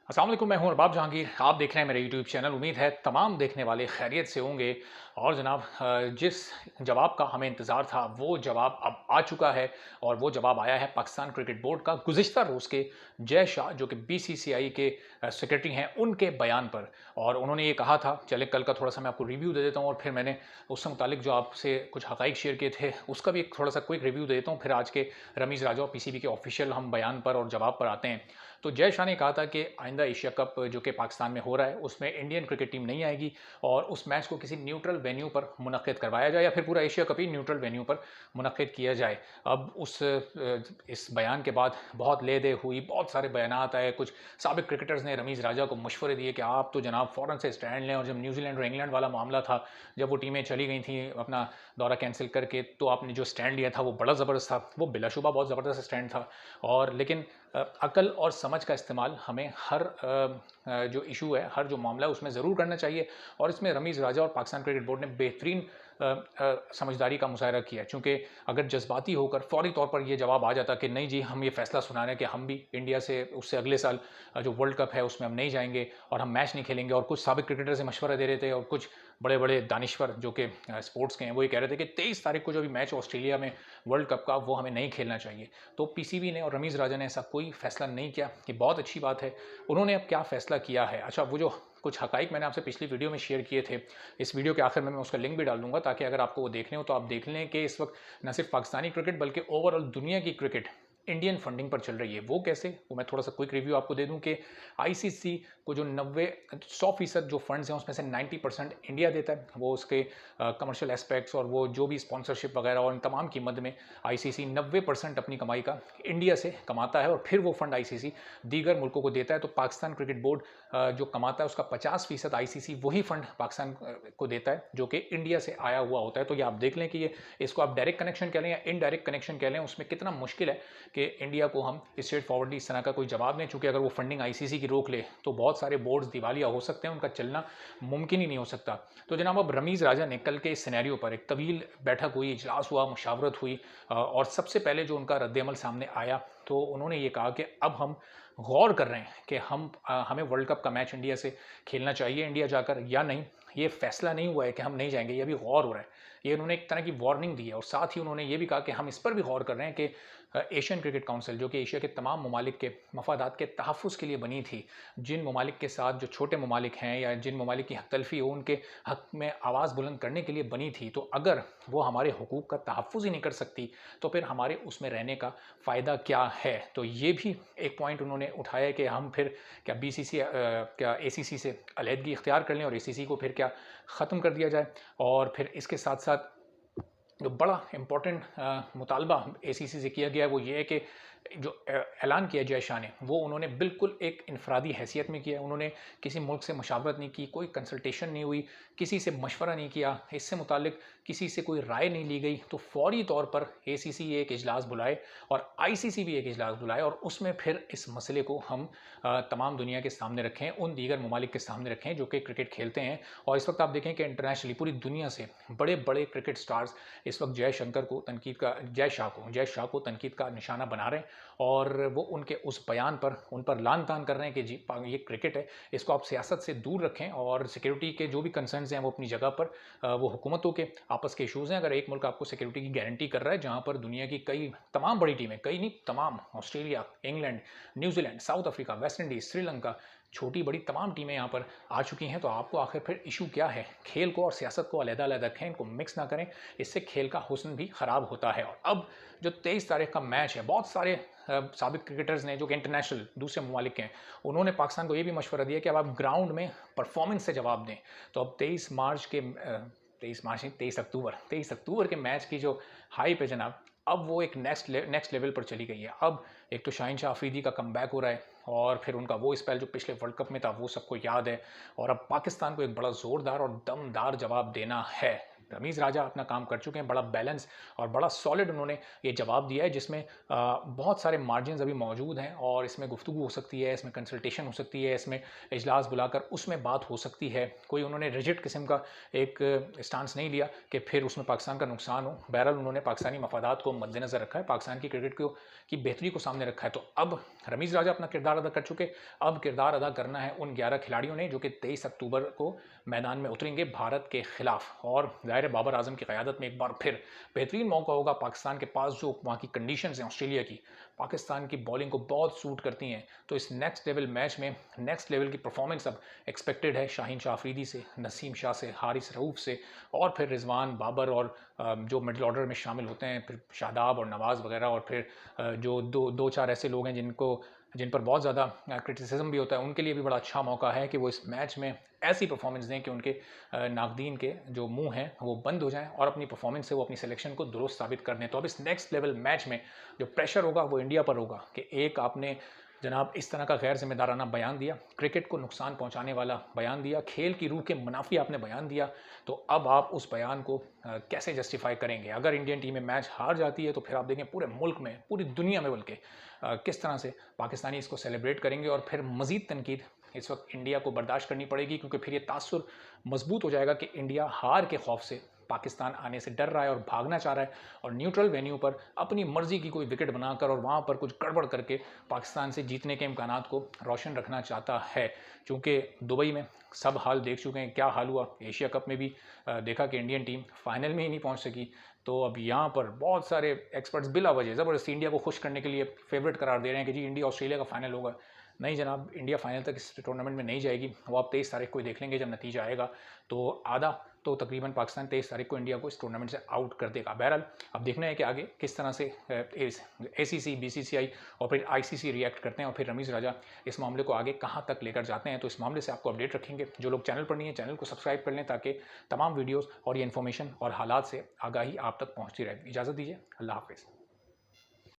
अस्सलाम वालेकुम, मैं हूं अरबाब जहांगीर। आप देख रहे हैं मेरा यूट्यूब चैनल। उम्मीद है तमाम देखने वाले खैरियत से होंगे। और जनाब, जिस जवाब का हमें इंतज़ार था वो जवाब अब आ चुका है। और वो जवाब आया है पाकिस्तान क्रिकेट बोर्ड का गुज़िश्ता रोज़ के जय शाह, जो कि बीसीसीआई के सेक्रेटरी हैं, उनके बयान पर। और उन्होंने ये कहा था, चले कल का थोड़ा सा मैं आपको रिव्यू दे देता हूँ और फिर मैंने उससे मुतालिक जो आपसे कुछ हकाइक शेयर किए थे उसका भी एक थोड़ा सा क्विक रिव्यू दे देता हूँ। फिर आज के रमीज़ राजा और पीसीबी के ऑफिशियल हम बयान पर और जवाब पर आते हैं। तो जय शाह ने कहा था कि आइंदा एशिया कप जो कि पाकिस्तान में हो रहा है उसमें इंडियन क्रिकेट टीम नहीं आएगी और उस मैच को किसी न्यूट्रल वेन्यू पर मुनक्किद करवाया जाए, या फिर पूरा एशिया कप ही न्यूट्रल वेन्यू पर मुनक्किद किया जाए। अब इस बयान के बाद बहुत ले दे हुई, बहुत सारे बयानात आए। कुछ साबिक क्रिकेटर्स ने रमीज़ राजा को मशवरे दिए कि आप तो जनाब फ़ौरन से स्टैंड लें, और जब न्यूजीलैंड और इंग्लैंड वाला मामला था, जब वो टीमें चली गई थी अपना दौरा कैंसिल करके, तो आपने जो स्टैंड लिया था वो बड़ा ज़बरदस्त था, वो बिलाशुबा बहुत ज़बरदस्त स्टैंड था। और लेकिन अकल और समझ का इस्तेमाल हमें हर जो इशू है, हर जो मामला है उसमें ज़रूर करना चाहिए। और इसमें रमीज़ राजा और पाकिस्तान क्रिकेट बोर्ड ने बेहतरीन समझदारी का मुज़ाहरा किया है। चूँकि अगर जज्बाती होकर फ़ौरी तौर पर ये जवाब आ जाता कि नहीं जी, हम ये फ़ैसला सुना रहे हैं कि हम भी इंडिया से उससे अगले साल जो वर्ल्ड कप है उसमें हम नहीं जाएंगे और हम मैच नहीं खेलेंगे, और कुछ साबिक क्रिकेटर से मशवरा दे रहे थे और कुछ बड़े बड़े दानिश्वर जो कि स्पोर्ट्स के हैं वो ये कह रहे थे कि 23 तारीख को जो भी मैच ऑस्ट्रेलिया में वर्ल्ड कप का, वो हमें नहीं खेलना चाहिए। तो पीसीबी ने और रमीज़ राजा ने ऐसा कोई फ़ैसला नहीं किया। ये बहुत अच्छी बात है। उन्होंने अब क्या फ़ैसला किया है, अच्छा, वो जो कुछ हकाइक मैंने आपसे पिछली वीडियो में शेयर किए थे, इस वीडियो के आखिर में मैं उसका लिंक भी डाल दूंगा, ताकि अगर आपको वो देखने हो तो आप देख लें कि इस वक्त न सिर्फ पाकिस्तानी क्रिकेट बल्कि ओवरऑल दुनिया की क्रिकेट इंडियन फंडिंग पर चल रही है। वो कैसे, वो मैं थोड़ा सा क्विक रिव्यू आपको दे दूं कि आईसीसी को जो 90-100% जो फंड्स हैं उसमें से 90% इंडिया देता है। वो उसके कमर्शियल एस्पेक्ट्स और वो जो भी स्पॉन्सरशिप वगैरह और इन तमाम की मद में आईसीसी 90% अपनी कमाई का इंडिया से कमाता है, और फिर वो फंड आईसीसी दीगर मुल्कों को देता है। तो पाकिस्तान क्रिकेट बोर्ड जो कमाता है उसका 50% आईसीसी वही फंड पाकिस्तान को देता है, जो कि इंडिया से आया हुआ होता है। तो ये आप देख लें कि ये, इसको आप डायरेक्ट कनेक्शन कह लें या इनडायरेक्ट कनेक्शन कह लें, उसमें कितना मुश्किल है कि इंडिया को हम स्ट्रेट फॉरवर्डली इस तरह का कोई जवाब दें। चूँकि अगर वो फंडिंग आईसीसी की रोक ले तो बहुत सारे बोर्ड्स दिवालिया हो सकते हैं, उनका चलना मुमकिन ही नहीं हो सकता। तो जनाब, अब रमीज़ राजा ने कल के इस सिनेरियो पर एक तवील बैठक हुई, इजलास हुआ, मुशावरत हुई, और सबसे पहले जो उनका रद्द-ए-अमल सामने आया तो उन्होंने ये कहा कि अब हम गौर कर रहे हैं कि हमें वर्ल्ड कप का मैच इंडिया से खेलना चाहिए इंडिया जाकर या नहीं। ये फैसला नहीं हुआ है कि हम नहीं जाएंगे, ये अभी गौर हो रहा है। ये उन्होंने एक तरह की वार्निंग दी है, और साथ ही उन्होंने ये भी कहा कि हम इस पर भी गौर कर रहे हैं कि एशियन क्रिकेट काउंसिल, जो कि एशिया के तमाम ममालिक के मफादात के तहफ़्फ़ुज़ के लिए बनी थी, जिन ममालिक के साथ जो छोटे ममालिक हैं या जिन ममालिक की हक तलफ़ी हो, उनके हक में आवाज़ बुलंद करने के लिए बनी थी, तो अगर वो हमारे हुकूक का तहफ़्फ़ुज़ ही नहीं कर सकती तो फिर हमारे उसमें रहने का फ़ायदा क्या है। तो ये भी एक पॉइंट उन्होंने उठाया कि हम फिर क्या क्या एसीसी से अलहदगी इख्तियार कर लें और एसीसी को फिर क्या ख़त्म कर दिया जाए। और फिर इसके साथ साथ जो बड़ा इम्पोर्टेंट मुतालबा एसीसी से किया गया है वो ये है कि जो ऐलान किया जय शाह ने, वो उन्होंने बिल्कुल एक इनफरादी हैसियत में किया है। उन्होंने किसी मुल्क से मशावरत नहीं की, कोई कंसल्टेशन नहीं हुई, किसी से मशवरा नहीं किया, इससे मुतालिक किसी से कोई राय नहीं ली गई। तो फौरी तौर पर एसीसी एक इजलास बुलाए और आईसीसी भी एक इजलास बुलाए, और उसमें फिर इस मसले को हम तमाम दुनिया के सामने रखें, उन दीगर ममालिक के सामने रखें जो कि क्रिकेट खेलते हैं। और इस वक्त आप देखें कि इंटरनेशनली पूरी दुनिया से बड़े बड़े क्रिकेट स्टार्स इस वक्त जय शाह को तनकीद का निशाना बना रहे हैं, और वो उनके उस बयान पर उन पर लान तान कर रहे हैं कि जी, ये क्रिकेट है, इसको आप सियासत से दूर रखें, और सिक्योरिटी के जो भी कंसर्न्स हैं वो अपनी जगह पर, वो हुकूमतों के आपस के इशूज़ हैं। अगर एक मुल्क आपको सिक्योरिटी की गारंटी कर रहा है, जहाँ पर दुनिया की कई तमाम बड़ी टीमें, कई नहीं तमाम, Australia, England, New Zealand, south Africa, West Indies, Sri Lanka, छोटी बड़ी तमाम टीमें यहाँ पर आ चुकी हैं, तो आपको आखिर फिर इशू क्या है। खेल को और सियासत को अलग-अलग रखें, इनको मिक्स ना करें, इससे खेल का हुस्न भी ख़राब होता है। और अब जो 23 तारीख का मैच है, बहुत सारे साबिक क्रिकेटर्स ने जो कि इंटरनेशनल दूसरे ममालिक के हैं, उन्होंने पाकिस्तान को ये भी मशवरा दिया कि अब आप ग्राउंड में परफॉर्मेंस से जवाब दें। तो अब 23 अक्टूबर के मैच की जो हाइप है जनाब, अब वो एक नेक्स्ट लेवल पर चली गई है। अब एक तो शाहीन शाह अफरीदी का कमबैक हो रहा है, और फिर उनका वो स्पेल जो पिछले वर्ल्ड कप में था वो सबको याद है, और अब पाकिस्तान को एक बड़ा ज़ोरदार और दमदार जवाब देना है। रमीज़ राजा अपना काम कर चुके हैं, बड़ा बैलेंस और बड़ा सॉलिड उन्होंने ये जवाब दिया है, जिसमें बहुत सारे मार्जिन्स अभी मौजूद हैं और इसमें गुफ्तगू हो सकती है, इसमें कंसल्टेशन हो सकती है, इसमें इजलास बुलाकर उसमें बात हो सकती है। कोई उन्होंने रिजिड किस्म का एक स्टांस नहीं लिया कि फिर उसमें पाकिस्तान का नुकसान हो। बहरहाल उन्होंने पाकिस्तानी मफादात को मद्देनज़र रखा है, पाकिस्तान की क्रिकेट की बेहतरी को सामने रखा है। तो अब रमीज़ राजा अपना किरदार अदा कर चुके, अब किरदार अदा करना है उन 11 खिलाड़ियों ने जो कि 23 अक्टूबर को मैदान में उतरेंगे भारत के खिलाफ। और ज़ाहिर है बाबर आजम की क़यादत में एक बार फिर बेहतरीन मौका होगा पाकिस्तान के पास, जो वहाँ की कंडीशंस हैं ऑस्ट्रेलिया की, पाकिस्तान की बॉलिंग को बहुत सूट करती हैं। तो इस नेक्स्ट लेवल मैच में नेक्स्ट लेवल की परफॉर्मेंस अब एक्सपेक्टेड है शाहीन शाह अफरीदी से, नसीम शाह से, हारिस रऊफ़ से, और फिर रिजवान, बाबर और जो मिडिल ऑर्डर में शामिल होते हैं, फिर शादाब और नवाज़ वगैरह, और फिर जो दो चार ऐसे लोग हैं जिन पर बहुत ज़्यादा क्रिटिसिज्म भी होता है, उनके लिए भी बड़ा अच्छा मौका है कि वो इस मैच में ऐसी परफॉर्मेंस दें कि उनके नाकदीन के जो मुंह हैं वो बंद हो जाएं और अपनी परफॉर्मेंस से वो अपनी सिलेक्शन को दुरुस्त साबित कर दें। तो अब इस नेक्स्ट लेवल मैच में जो प्रेशर होगा वो इंडिया पर होगा कि एक आपने जनाब इस तरह का गैर जिम्मेदाराना बयान दिया, क्रिकेट को नुकसान पहुंचाने वाला बयान दिया, खेल की रूह के मुनाफी आपने बयान दिया, तो अब आप उस बयान को कैसे जस्टिफाई करेंगे। अगर इंडियन टीम में मैच हार जाती है तो फिर आप देखें पूरे मुल्क में, पूरी दुनिया में बल्कि किस तरह से पाकिस्तानी इसको सेलिब्रेट करेंगे, और फिर मज़ीद तनकीद इस वक्त इंडिया को बर्दाश्त करनी पड़ेगी, क्योंकि फिर ये तासुर मजबूत हो जाएगा कि इंडिया हार के खौफ से पाकिस्तान आने से डर रहा है और भागना चाह रहा है, और न्यूट्रल वेन्यू पर अपनी मर्जी की कोई विकेट बनाकर और वहाँ पर कुछ गड़बड़ करके पाकिस्तान से जीतने के इम्कानात को रोशन रखना चाहता है। चूँकि दुबई में सब हाल देख चुके हैं, क्या हाल हुआ, एशिया कप में भी देखा कि इंडियन टीम फाइनल में ही नहीं पहुँच सकी। तो अब यहाँ पर बहुत सारे एक्सपर्ट्स बिला वजह ज़बरदस्ती इंडिया को खुश करने के लिए फेवरेट करार दे रहे हैं कि जी इंडिया ऑस्ट्रेलिया का फाइनल होगा। नहीं जनाब, इंडिया फाइनल तक इस टूर्नामेंट में नहीं जाएगी। वो आप 23 तारीख को ही देख लेंगे जब नतीजा आएगा। तो आधा तो तकरीबन पाकिस्तान 23 तारीख को इंडिया को इस टूर्नामेंट से आउट कर देगा। बहरहाल अब देखना है कि आगे किस तरह से ACC, BCCI और फिर ICC रिएक्ट करते हैं, और फिर रमीज़ राजा इस मामले को आगे कहाँ तक लेकर जाते हैं। तो इस मामले से आपको अपडेट रखेंगे। जो लोग चैनल पर नहीं है, चैनल को सब्सक्राइब कर लें ताकि तमाम वीडियोज़ और ये इन्फॉर्मेशन और हालात से आगाही आप तक पहुँचती रहे। इजाज़त दीजिए, अल्लाह हाफ़िज़।